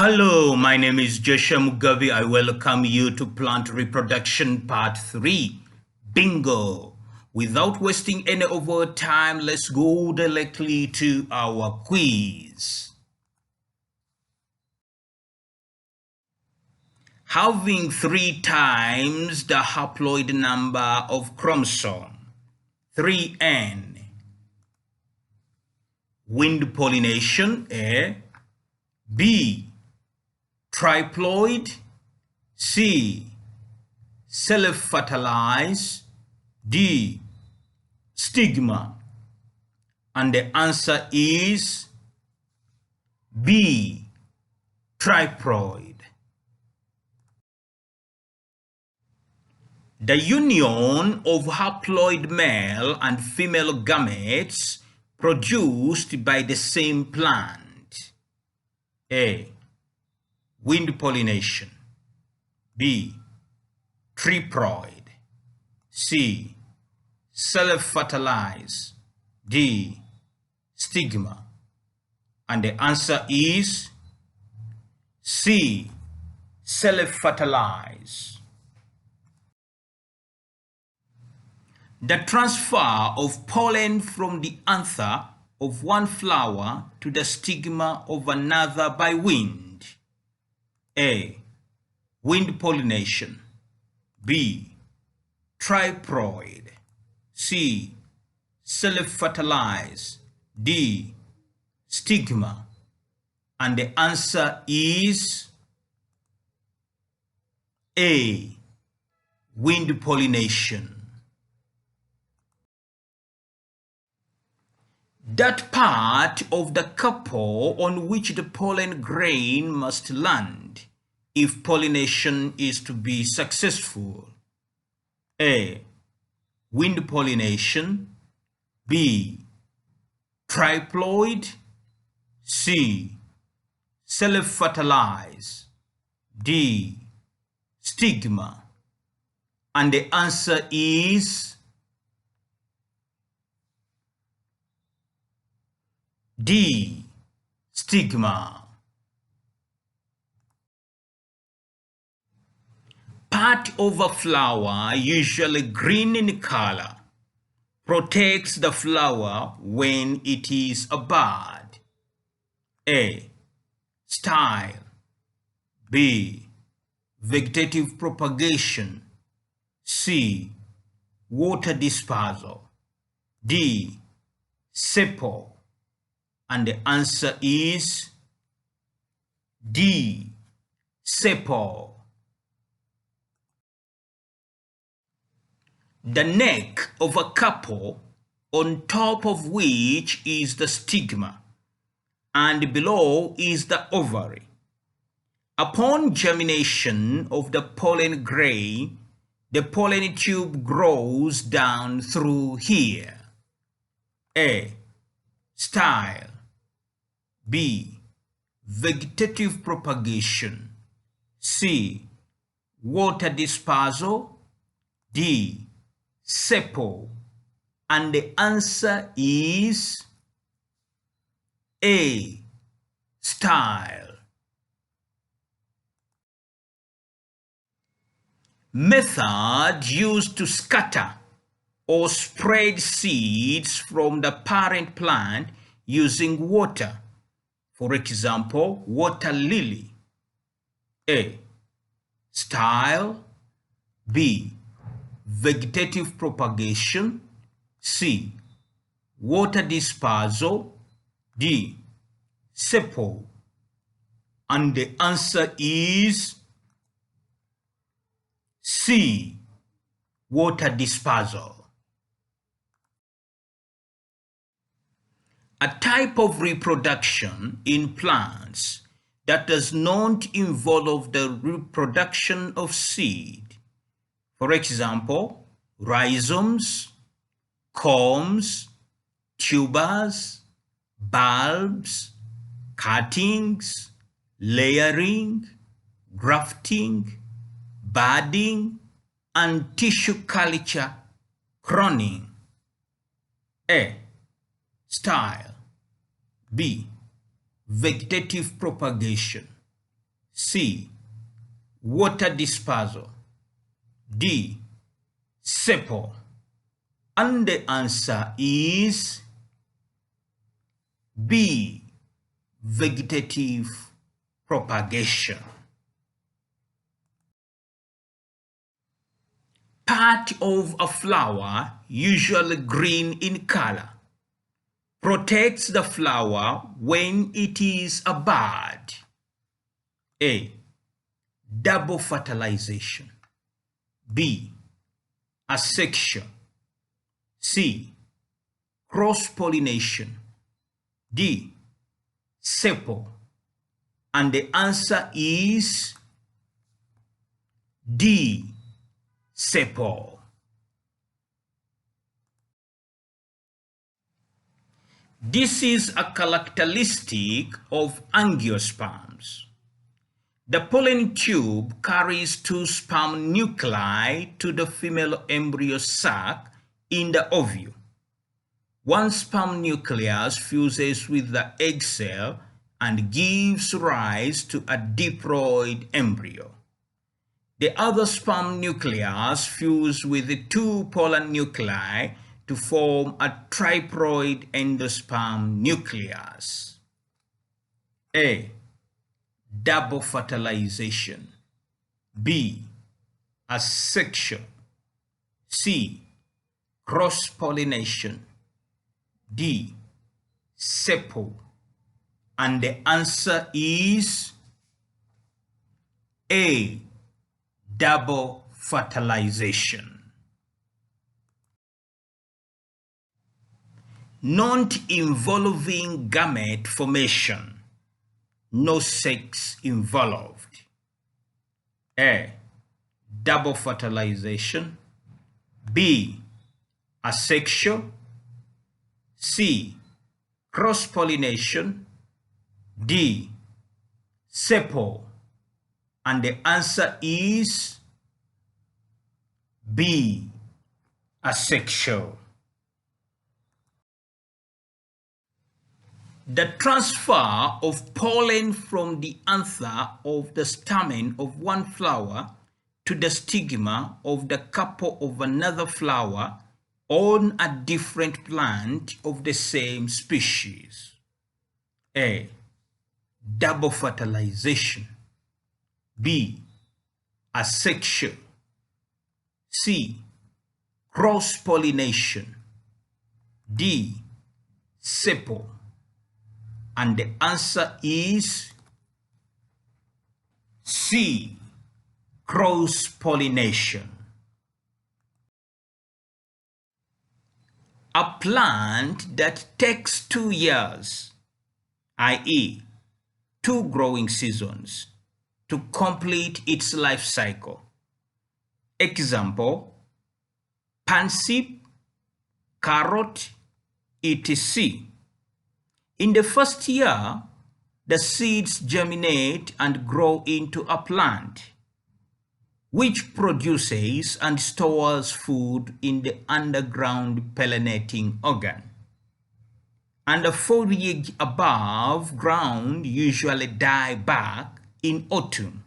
Hello, my name is Joshua Mugabi. I welcome you to Plant Reproduction Part 3. Bingo! Without wasting any of our time, let's go directly to our quiz. Having 3 times the haploid number of chromosome, 3n. Wind pollination, A. B. Triploid, C. Self-fertilize, D. Stigma. And the answer is B. Triploid. The union of haploid male and female gametes produced by the same plant. A. Wind pollination. B. Triploid. C. Self-fertilize. D. Stigma. And the answer is C. Self-fertilize. The transfer of pollen from the anther of one flower to the stigma of another by wind. A. Wind pollination. B. Triploid. C. Self-fertilize. D. Stigma. And the answer is A. Wind pollination. That part of the carpel on which the pollen grain must land if pollination is to be successful. A. Wind pollination. B. Triploid. C. Self-fertilize. D. Stigma. And the answer is D. Stigma. Part of a flower, usually green in color, protects the flower when it is a bud. A. Style. B. Vegetative propagation. C. Water dispersal. D. Sepal. And the answer is D. Sepal. The neck of a carpel, on top of which is the stigma, and below is the ovary. Upon germination of the pollen grain, the pollen tube grows down through here. A. Style. B. Vegetative propagation. C. Water dispersal. D. Sepal. And the answer is A. Style. Method used to scatter or spread seeds from the parent plant using water. For example, water lily. A. Style. B. Vegetative propagation. C. Water dispersal. D. Sepal. And the answer is C. Water dispersal. A type of reproduction in plants that does not involve the reproduction of seed. For example, rhizomes, culms, tubers, bulbs, cuttings, layering, grafting, budding, and tissue culture cloning. A. Style. B. Vegetative propagation. C. Water dispersal. D. Sepal. And the answer is B. Vegetative propagation. Part of a flower, usually green in color, protects the flower when it is a bud. A. Double fertilization. B. Asexual. C. Cross-pollination. D. Sepal. And the answer is D. Sepal. This is a characteristic of angiosperms. The pollen tube carries two sperm nuclei to the female embryo sac in the ovule. One sperm nucleus fuses with the egg cell and gives rise to a diploid embryo. The other sperm nucleus fuses with the two pollen nuclei to form a triploid endosperm nucleus. A. Double fertilization. B. Asexual. C. Cross-pollination. D. Sepal. And the answer is A. Double fertilization. Not involving gamete formation. No sex involved. A. Double fertilization. B. Asexual. C. Cross-pollination. D. Sepal. And the answer is B. Asexual. The transfer of pollen from the anther of the stamen of one flower to the stigma of the carpel of another flower on a different plant of the same species. A. Double fertilization. B. Asexual. C. Cross-pollination. D. Sepal. And the answer is C. Cross-pollination. A plant that takes 2 years, i.e., 2 growing seasons, to complete its life cycle. Example: parsnip, carrot, etc. In the first year, the seeds germinate and grow into a plant, which produces and stores food in the underground perennating organ. And the foliage above ground usually die back in autumn.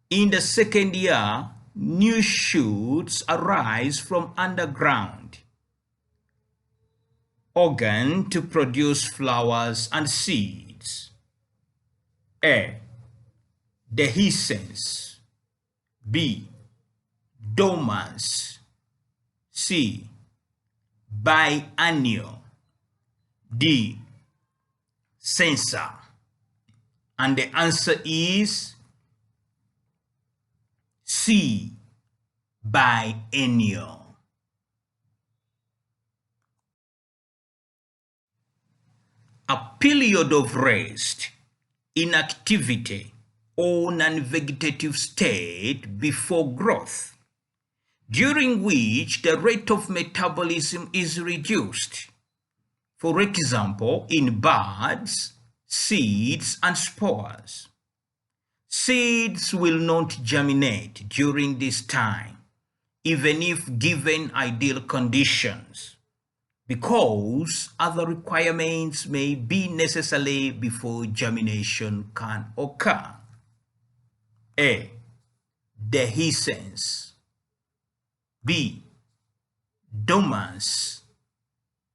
In the second year, new shoots arise from underground organ to produce flowers and seeds. A. Dehiscence. B. Dormance. C. Biennial. D. Sensor. And the answer is C. Biennial. A period of rest, inactivity, or non-vegetative state before growth, during which the rate of metabolism is reduced. For example, in buds, seeds, and spores. Seeds will not germinate during this time, even if given ideal conditions, because other requirements may be necessary before germination can occur. A. Dehiscence. B. Dormance.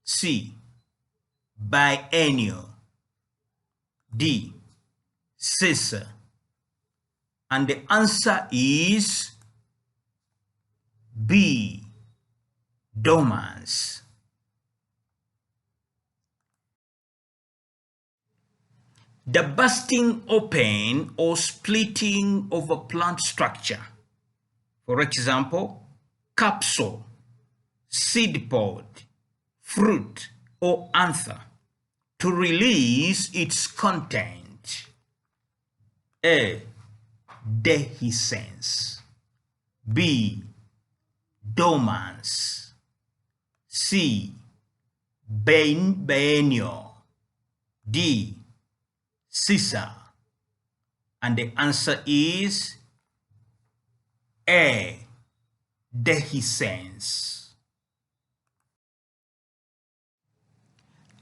C. Biennial. D. Sessile. And the answer is B. Dormance. The bursting open or splitting of a plant structure, for example, capsule, seed pod, fruit, or anther, to release its content. A. Dehiscence. B. Dormance. C. Biennial. D. Sessile. And the answer is A. Dehiscence.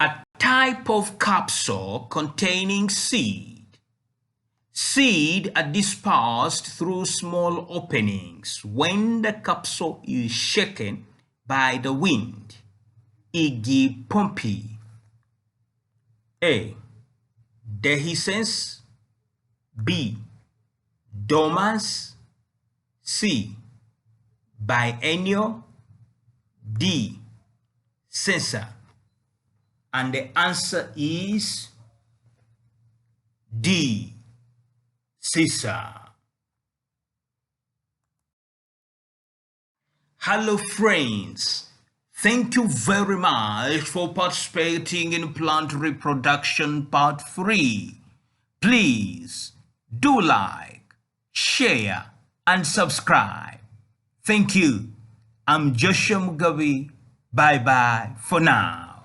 A type of capsule containing seed. Seed are dispersed through small openings when the capsule is shaken by the wind. E.g. Pompey. A. Dehiscence. B. Dormance. C. Biennial. D. Sessile. And the answer is D. Sessile. Hello friends, thank you very much for participating in plant reproduction part 3. Please do like, share and subscribe. Thank you. I'm Joshua Mugabi. Bye bye for now.